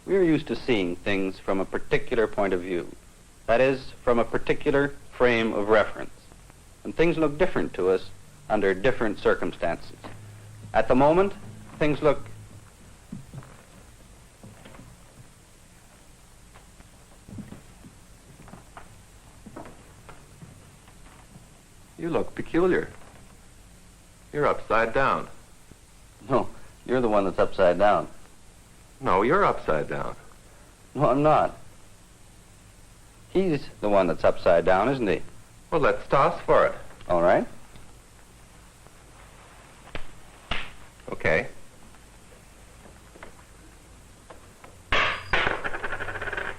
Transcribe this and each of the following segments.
We are used to seeing things from a particular point of view. That is, from a particular frame of reference. And things look different to us under different circumstances. At the moment, things look You look peculiar. You're upside down. No, you're the one that's upside down. No, you're upside down. No, I'm not. He's the one that's upside down, isn't he? Well, let's toss for it. All right. Okay.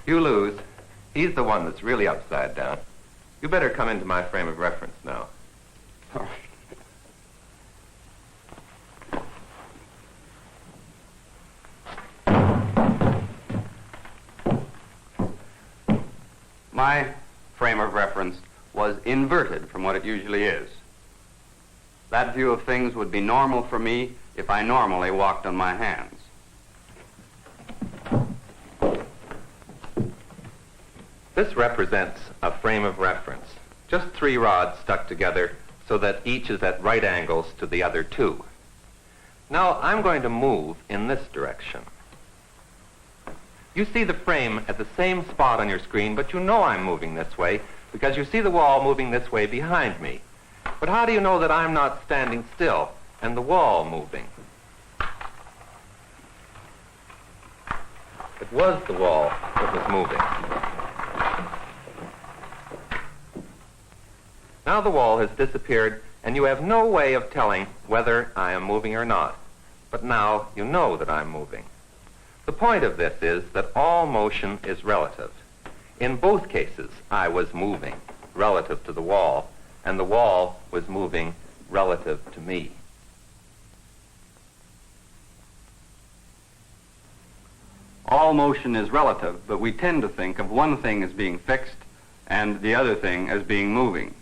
You lose. He's the one that's really upside down. You better come into my frame of reference now. All right. My frame of reference was inverted from what it usually is. That view of things would be normal for me if I normally walked on my hands. This represents a frame of reference. Just 3 rods stuck together so that each is at right angles to the other 2. Now I'm going to move in this direction. You see the frame at the same spot on your screen, but you know I'm moving this way because you see the wall moving this way behind me. But how do you know that I'm not standing still and the wall moving? It was the wall that was moving. Now the wall has disappeared, and you have no way of telling whether I am moving or not. But now you know that I'm moving. The point of this is that all motion is relative. In both cases, I was moving relative to the wall, and the wall was moving relative to me. All motion is relative, but we tend to think of one thing as being fixed and the other thing as being moving.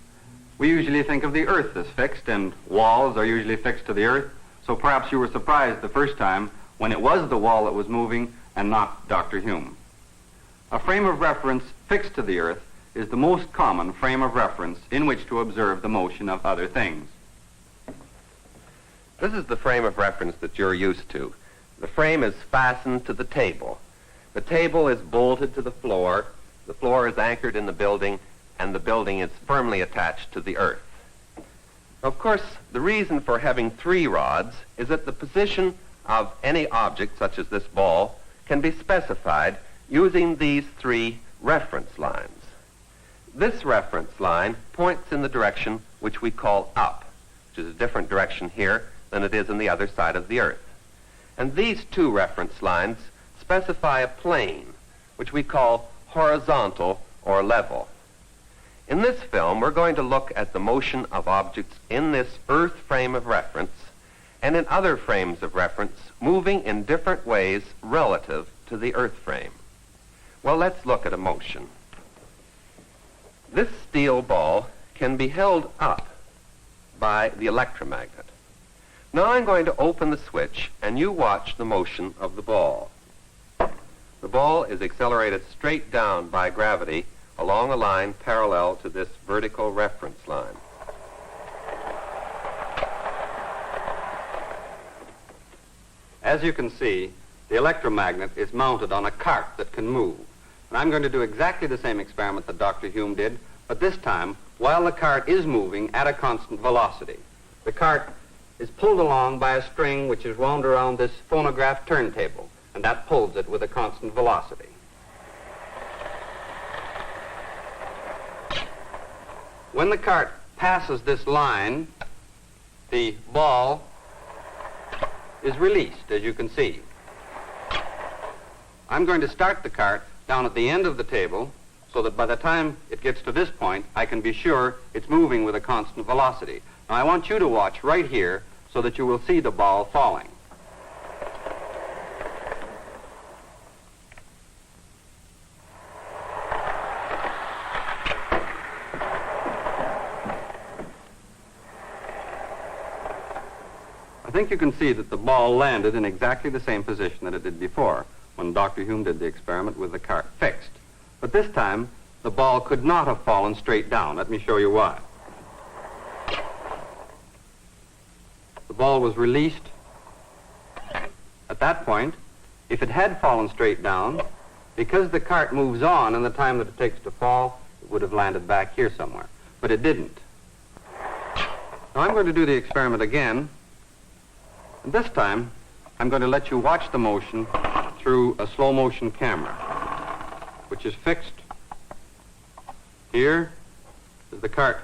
We usually think of the earth as fixed, and walls are usually fixed to the earth, so perhaps you were surprised the first time when it was the wall that was moving and not Dr. Hume. A frame of reference fixed to the earth is the most common frame of reference in which to observe the motion of other things. This is the frame of reference that you're used to. The frame is fastened to the table. The table is bolted to the floor is anchored in the building, and the building is firmly attached to the earth. Of course, the reason for having 3 rods is that the position of any object, such as this ball, can be specified using these 3 reference lines. This reference line points in the direction which we call up, which is a different direction here than it is on the other side of the earth. And these 2 reference lines specify a plane, which we call horizontal or level. In this film, we're going to look at the motion of objects in this earth frame of reference and in other frames of reference moving in different ways relative to the earth frame. Well, let's look at a motion. This steel ball can be held up by the electromagnet. Now I'm going to open the switch, and you watch the motion of the ball. The ball is accelerated straight down by gravity along a line parallel to this vertical reference line. As you can see, the electromagnet is mounted on a cart that can move. And I'm going to do exactly the same experiment that Dr. Hume did, but this time while the cart is moving at a constant velocity. The cart is pulled along by a string which is wound around this phonograph turntable, and that pulls it with a constant velocity. When the cart passes this line, the ball is released, as you can see. I'm going to start the cart down at the end of the table so that by the time it gets to this point, I can be sure it's moving with a constant velocity. Now, I want you to watch right here so that you will see the ball falling. I think you can see that the ball landed in exactly the same position that it did before. when Dr. Hume did the experiment with the cart fixed. But this time, the ball could not have fallen straight down. Let me show you why. The ball was released at that point. If it had fallen straight down, because the cart moves on in the time that it takes to fall, it would have landed back here somewhere. But it didn't. Now I'm going to do the experiment again. And this time, I'm going to let you watch the motion through a slow motion camera, which is fixed here. As the cart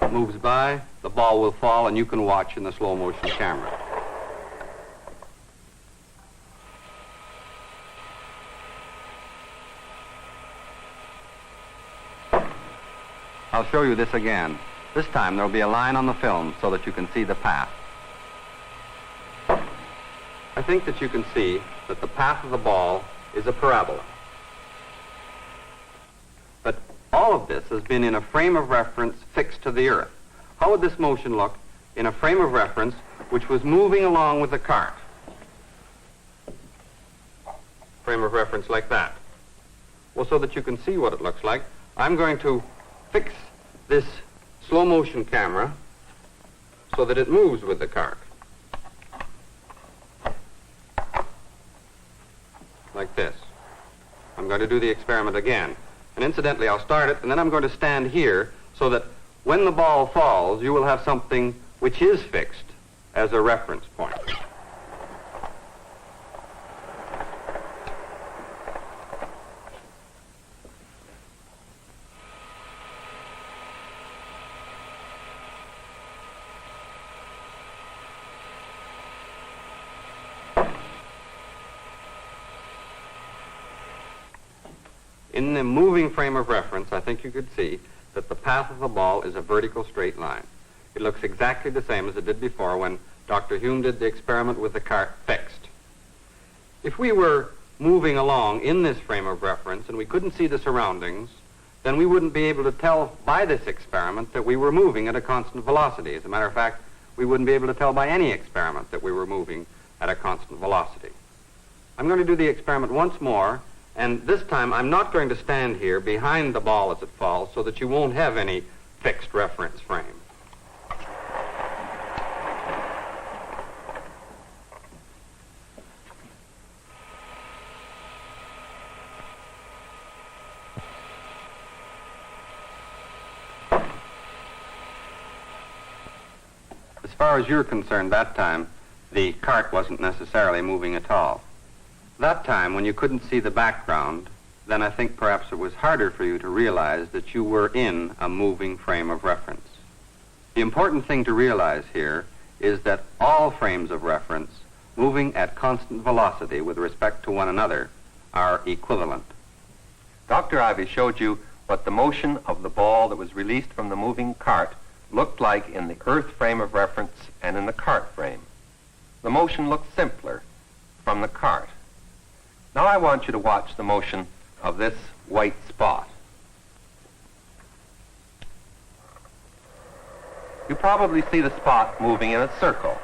moves by, the ball will fall, and you can watch in the slow motion camera. I'll show you this again. This time there'll be a line on the film so that you can see the path. I think that you can see that the path of the ball is a parabola. But all of this has been in a frame of reference fixed to the earth. How would this motion look in a frame of reference which was moving along with the cart? Frame of reference like that. Well, so that you can see what it looks like, I'm going to fix this slow motion camera so that it moves with the cart. Like this. I'm going to do the experiment again. And incidentally, I'll start it, and then I'm going to stand here so that when the ball falls, you will have something which is fixed as a reference point. In the moving frame of reference, I think you could see that the path of the ball is a vertical straight line. It looks exactly the same as it did before when Dr. Hume did the experiment with the cart fixed. If we were moving along in this frame of reference and we couldn't see the surroundings, then we wouldn't be able to tell by this experiment that we were moving at a constant velocity. As a matter of fact, we wouldn't be able to tell by any experiment that we were moving at a constant velocity. I'm going to do the experiment once more. And this time, I'm not going to stand here behind the ball as it falls so that you won't have any fixed reference frame. As far as you're concerned, that time, the cart wasn't necessarily moving at all. That time, when you couldn't see the background, then I think perhaps it was harder for you to realize that you were in a moving frame of reference. The important thing to realize here is that all frames of reference moving at constant velocity with respect to one another are equivalent. Dr. Ivy showed you what the motion of the ball that was released from the moving cart looked like in the earth frame of reference and in the cart frame. The motion looked simpler from the cart. Now I want you to watch the motion of this white spot. You probably see the spot moving in a circle.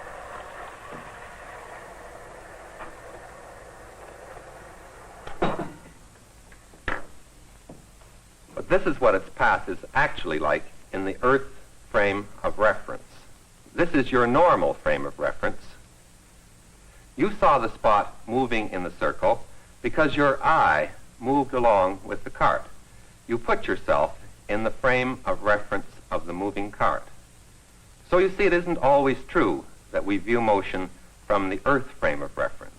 But this is what its path is actually like in the earth frame of reference. This is your normal frame of reference. You saw the spot moving in the circle because your eye moved along with the cart. You put yourself in the frame of reference of the moving cart. So you see, it isn't always true that we view motion from the earth frame of reference.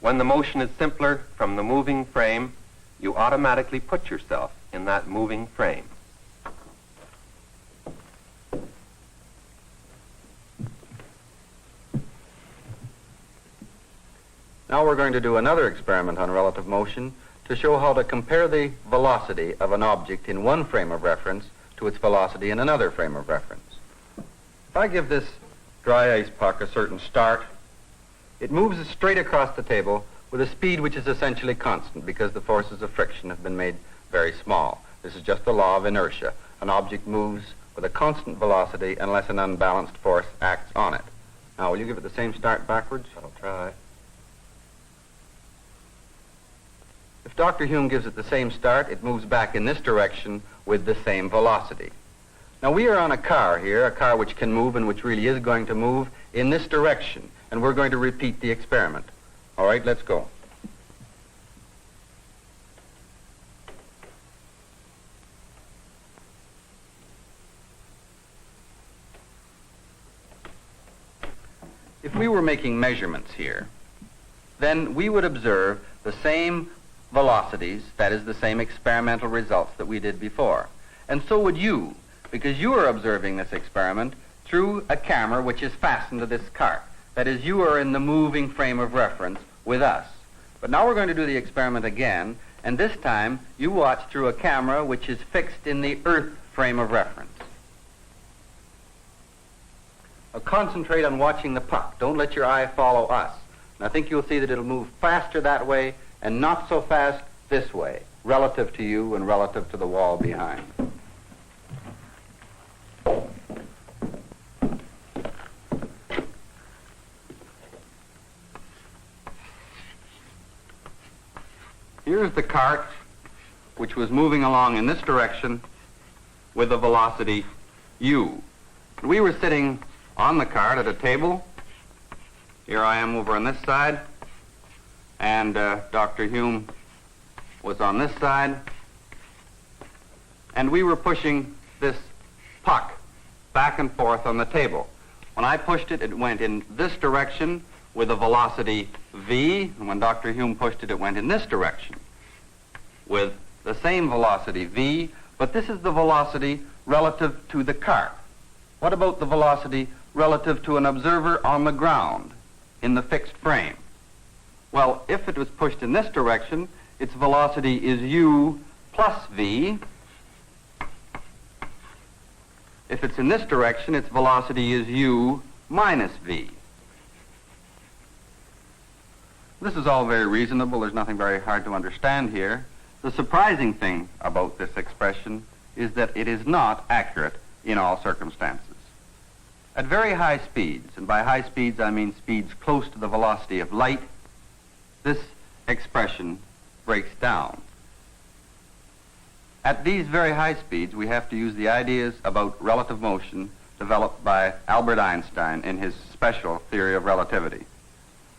When the motion is simpler from the moving frame, you automatically put yourself in that moving frame. Now we're going to do another experiment on relative motion to show how to compare the velocity of an object in one frame of reference to its velocity in another frame of reference. If I give this dry ice puck a certain start, it moves straight across the table with a speed which is essentially constant because the forces of friction have been made very small. This is just the law of inertia. An object moves with a constant velocity unless an unbalanced force acts on it. Now, will you give it the same start backwards? I'll try. If Dr. Hume gives it the same start, it moves back in this direction with the same velocity. Now we are on a car here, a car which can move and which really is going to move in this direction, and we're going to repeat the experiment. All right, let's go. If we were making measurements here, then we would observe the same velocities, that is, the same experimental results that we did before. And so would you, because you are observing this experiment through a camera which is fastened to this cart. That is, you are in the moving frame of reference with us. But now we're going to do the experiment again, and this time you watch through a camera which is fixed in the Earth frame of reference. Now concentrate on watching the puck. Don't let your eye follow us. And I think you'll see that it'll move faster that way and not so fast this way, relative to you and relative to the wall behind. Here's the cart, which was moving along in this direction with a velocity u. We were sitting on the cart at a table. Here I am over on this side, and Dr. Hume was on this side, and we were pushing this puck back and forth on the table. When I pushed it, it went in this direction with a velocity v, and when Dr. Hume pushed it, it went in this direction with the same velocity v, but this is the velocity relative to the cart. What about the velocity relative to an observer on the ground in the fixed frame? Well, if it was pushed in this direction, its velocity is u plus v. If it's in this direction, its velocity is u minus v. This is all very reasonable. There's nothing very hard to understand here. The surprising thing about this expression is that it is not accurate in all circumstances. At very high speeds, and by high speeds I mean speeds close to the velocity of light, this expression breaks down. At these very high speeds, we have to use the ideas about relative motion developed by Albert Einstein in his special theory of relativity.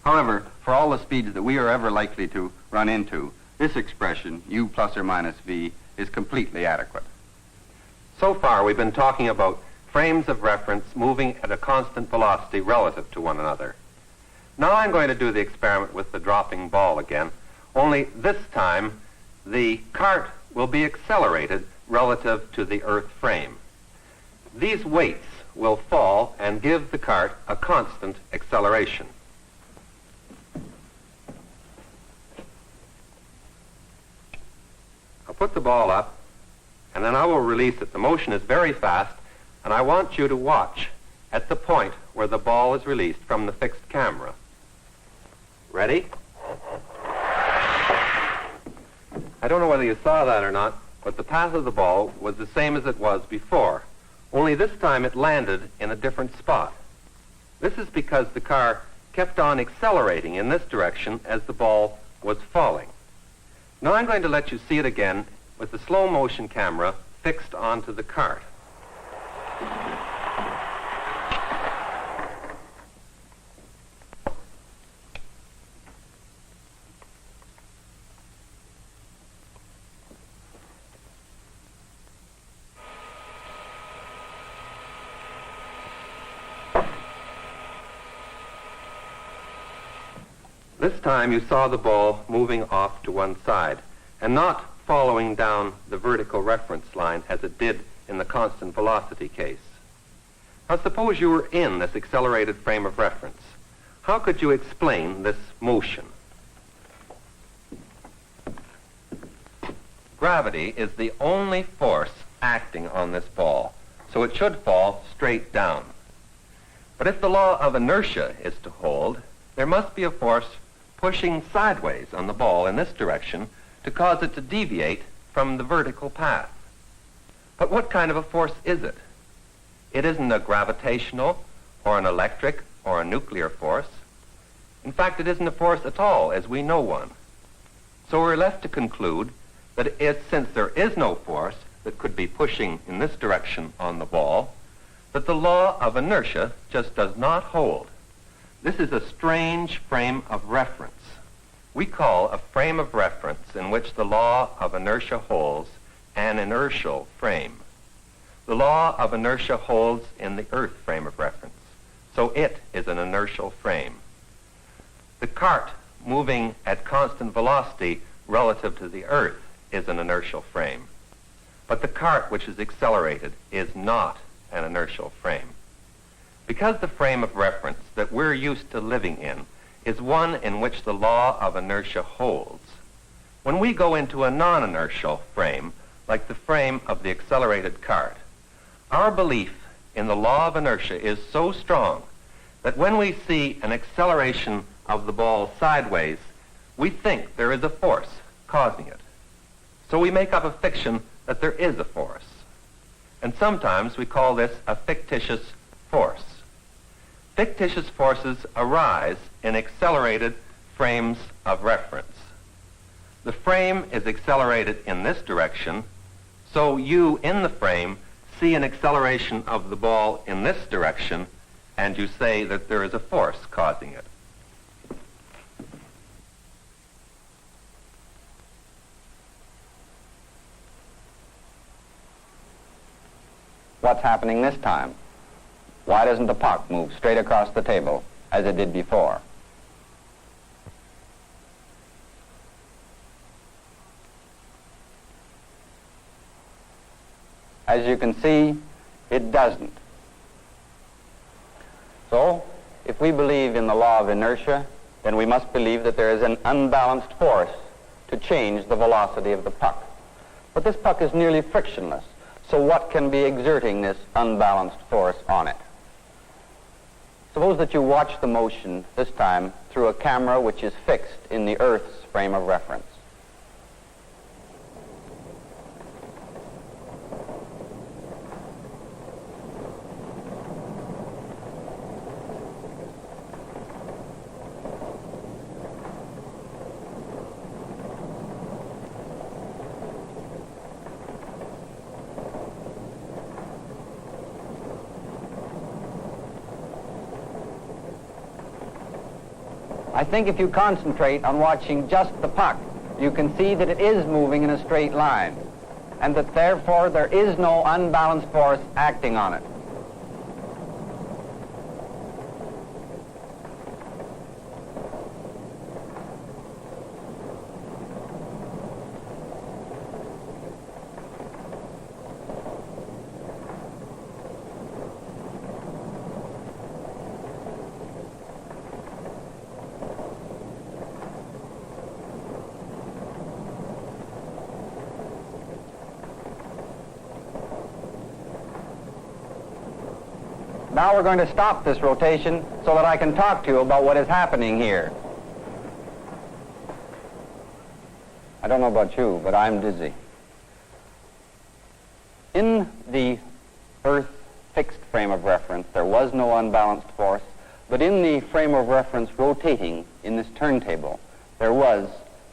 However, for all the speeds that we are ever likely to run into, this expression, u plus or minus v, is completely adequate. So far, we've been talking about frames of reference moving at a constant velocity relative to one another. Now I'm going to do the experiment with the dropping ball again, only this time the cart will be accelerated relative to the Earth frame. These weights will fall and give the cart a constant acceleration. I'll put the ball up, and then I will release it. The motion is very fast, and I want you to watch at the point where the ball is released from the fixed camera. Ready? I don't know whether you saw that or not, but the path of the ball was the same as it was before, only this time it landed in a different spot. This is because the car kept on accelerating in this direction as the ball was falling. Now I'm going to let you see it again with the slow motion camera fixed onto the cart. This time you saw the ball moving off to one side and not following down the vertical reference line as it did in the constant velocity case. Now suppose you were in this accelerated frame of reference. How could you explain this motion? Gravity is the only force acting on this ball, so it should fall straight down. But if the law of inertia is to hold, there must be a force pushing sideways on the ball in this direction to cause it to deviate from the vertical path. But what kind of a force is it? It isn't a gravitational or an electric or a nuclear force. In fact, it isn't a force at all as we know one. So we're left to conclude that since there is no force that could be pushing in this direction on the ball, that the law of inertia just does not hold. This is a strange frame of reference. We call a frame of reference in which the law of inertia holds an inertial frame. The law of inertia holds in the Earth frame of reference, so it is an inertial frame. The cart moving at constant velocity relative to the Earth is an inertial frame. But the cart which is accelerated is not an inertial frame. Because the frame of reference that we're used to living in is one in which the law of inertia holds, when we go into a non-inertial frame, like the frame of the accelerated cart, our belief in the law of inertia is so strong that when we see an acceleration of the ball sideways, we think there is a force causing it. So we make up a fiction that there is a force. And sometimes we call this a fictitious force. Fictitious forces arise in accelerated frames of reference. The frame is accelerated in this direction, so you in the frame see an acceleration of the ball in this direction, and you say that there is a force causing it. What's happening this time? Why doesn't the puck move straight across the table as it did before? As you can see, it doesn't. So, if we believe in the law of inertia, then we must believe that there is an unbalanced force to change the velocity of the puck. But this puck is nearly frictionless. So what can be exerting this unbalanced force on it? Suppose that you watch the motion, this time, through a camera which is fixed in the Earth's frame of reference. I think if you concentrate on watching just the puck, you can see that it is moving in a straight line, and that therefore there is no unbalanced force acting on it. Now we're going to stop this rotation so that I can talk to you about what is happening here. I don't know about you, but I'm dizzy. In the Earth fixed frame of reference, there was no unbalanced force, but in the frame of reference rotating in this turntable, there was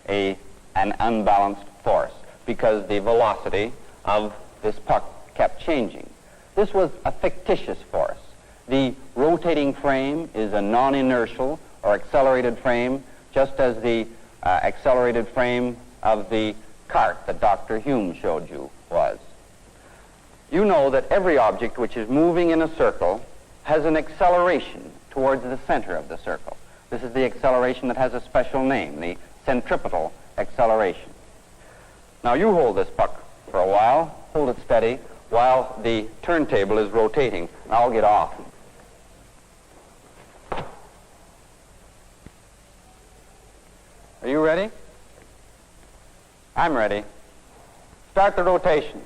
an unbalanced force because the velocity of this puck kept changing. This was a fictitious force. The rotating frame is a non-inertial or accelerated frame, just as the accelerated frame of the cart that Dr. Hume showed you was. You know that every object which is moving in a circle has an acceleration towards the center of the circle. This is the acceleration that has a special name, the centripetal acceleration. Now you hold this puck for a while, hold it steady, while the turntable is rotating. I'll get off. Are you ready? I'm ready. Start the rotation.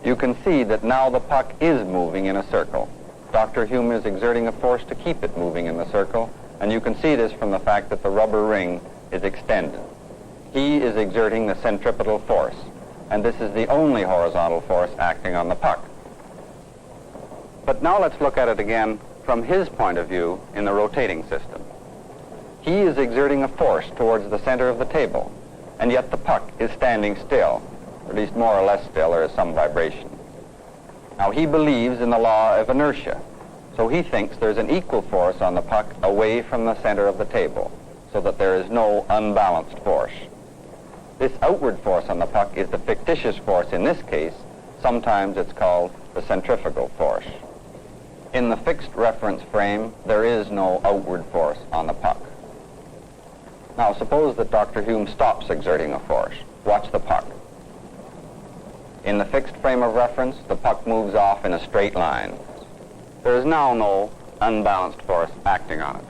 You can see that now the puck is moving in a circle. Dr. Hume is exerting a force to keep it moving in the circle, and you can see this from the fact that the rubber ring is extended. He is exerting the centripetal force, and this is the only horizontal force acting on the puck. But now let's look at it again from his point of view in the rotating system. He is exerting a force towards the center of the table, and yet the puck is standing still, or at least more or less still. There is some vibration. Now, he believes in the law of inertia, so he thinks there's an equal force on the puck away from the center of the table, so that there is no unbalanced force. This outward force on the puck is the fictitious force. In this case, sometimes it's called the centrifugal force. In the fixed reference frame, there is no outward force on the puck. Now, suppose that Dr. Hume stops exerting a force. Watch the puck. In the fixed frame of reference, the puck moves off in a straight line. There is now no unbalanced force acting on it.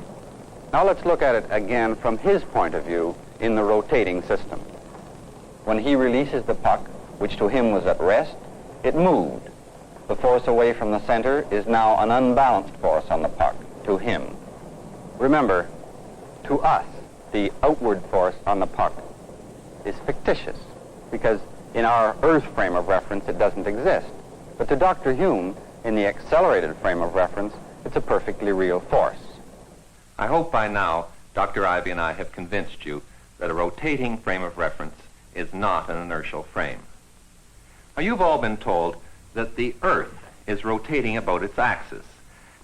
Now let's look at it again from his point of view in the rotating system. When he releases the puck, which to him was at rest, it moved. The force away from the center is now an unbalanced force on the puck, to him. Remember, to us, the outward force on the puck is fictitious, because in our Earth frame of reference it doesn't exist. But to Dr. Hume, in the accelerated frame of reference, it's a perfectly real force. I hope by now Dr. Ivy and I have convinced you that a rotating frame of reference is not an inertial frame. Now, you've all been told that the Earth is rotating about its axis,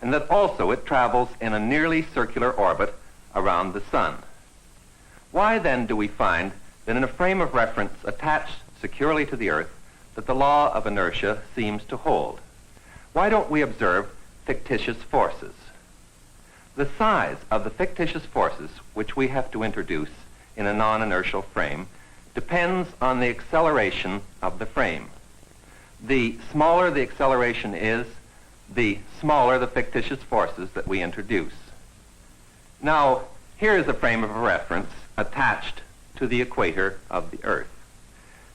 and that also it travels in a nearly circular orbit around the Sun. Why then do we find that in a frame of reference attached securely to the Earth that the law of inertia seems to hold? Why don't we observe fictitious forces? The size of the fictitious forces which we have to introduce in a non-inertial frame depends on the acceleration of the frame. The smaller the acceleration is, the smaller the fictitious forces that we introduce. Now, here is a frame of reference attached to the equator of the Earth.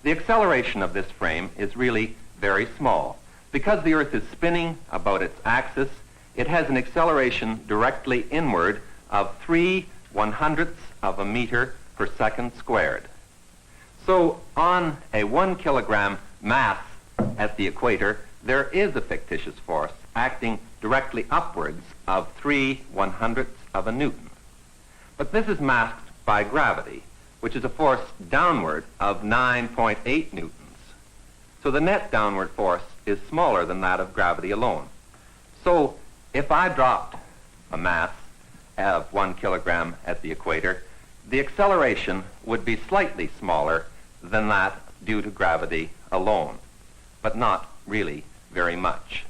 The acceleration of this frame is really very small. Because the Earth is spinning about its axis, it has an acceleration directly inward of 3/100ths of a meter per second squared. So on a 1 kilogram mass at the equator, there is a fictitious force acting directly upwards of 3/100ths of a Newton. But this is masked by gravity, which is a force downward of 9.8 newtons. So the net downward force is smaller than that of gravity alone. So if I dropped a mass of 1 kilogram at the equator, the acceleration would be slightly smaller than that due to gravity alone, but not really very much.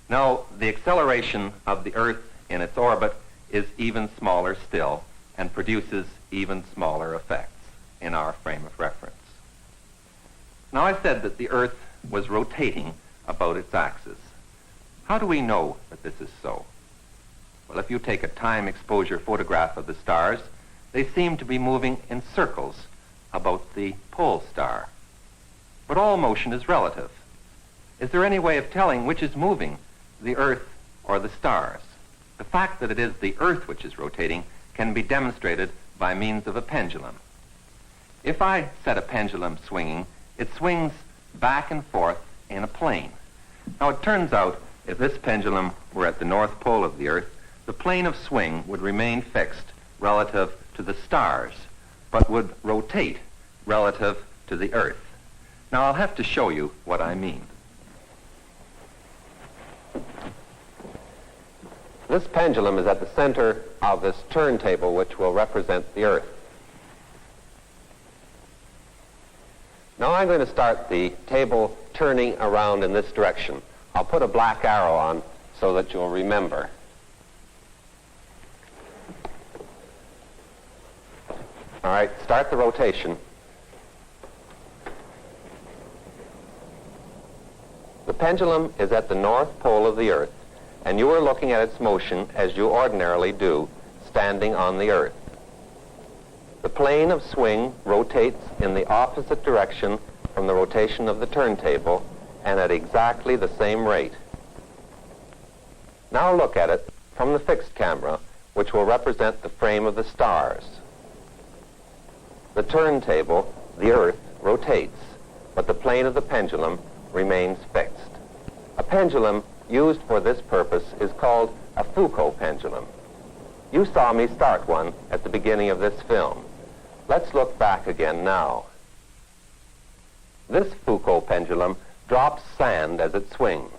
Now, the acceleration of the Earth in its orbit is even smaller still and produces even smaller effects in our frame of reference. Now, I said that the Earth was rotating about its axis. How do we know that this is so? Well, if you take a time exposure photograph of the stars, they seem to be moving in circles about the pole star. But all motion is relative. Is there any way of telling which is moving, the Earth or the stars? The fact that it is the Earth which is rotating can be demonstrated by means of a pendulum. If I set a pendulum swinging, it swings back and forth in a plane. Now, it turns out if this pendulum were at the North Pole of the Earth, the plane of swing would remain fixed relative to the stars, but would rotate relative to the Earth. Now, I'll have to show you what I mean. This pendulum is at the center of this turntable, which will represent the Earth. Now I'm going to start the table turning around in this direction. I'll put a black arrow on so that you'll remember. All right, start the rotation. The pendulum is at the North Pole of the Earth, and you are looking at its motion as you ordinarily do, standing on the Earth. The plane of swing rotates in the opposite direction from the rotation of the turntable and at exactly the same rate. Now look at it from the fixed camera, which will represent the frame of the stars. The turntable, the Earth, rotates, but the plane of the pendulum remains fixed. A pendulum used for this purpose is called a Foucault pendulum. You saw me start one at the beginning of this film. Let's look back again now. This Foucault pendulum drops sand as it swings.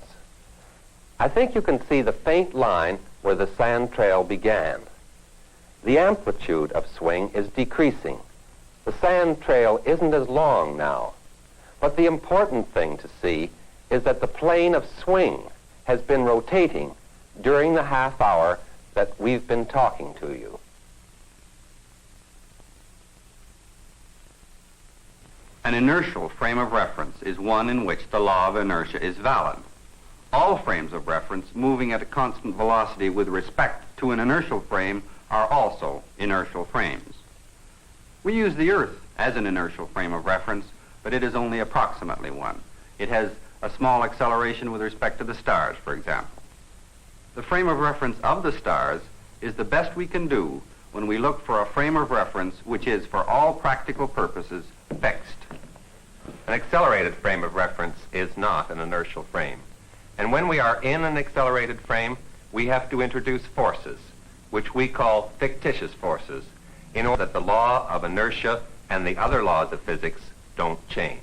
I think you can see the faint line where the sand trail began. The amplitude of swing is decreasing. The sand trail isn't as long now. But the important thing to see is that the plane of swing has been rotating during the half hour that we've been talking to you. An inertial frame of reference is one in which the law of inertia is valid. All frames of reference moving at a constant velocity with respect to an inertial frame are also inertial frames. We use the Earth as an inertial frame of reference, but it is only approximately one. It has a small acceleration with respect to the stars, for example. The frame of reference of the stars is the best we can do when we look for a frame of reference which is, for all practical purposes, fixed. An accelerated frame of reference is not an inertial frame. And when we are in an accelerated frame, we have to introduce forces, which we call fictitious forces, in order that the law of inertia and the other laws of physics don't change.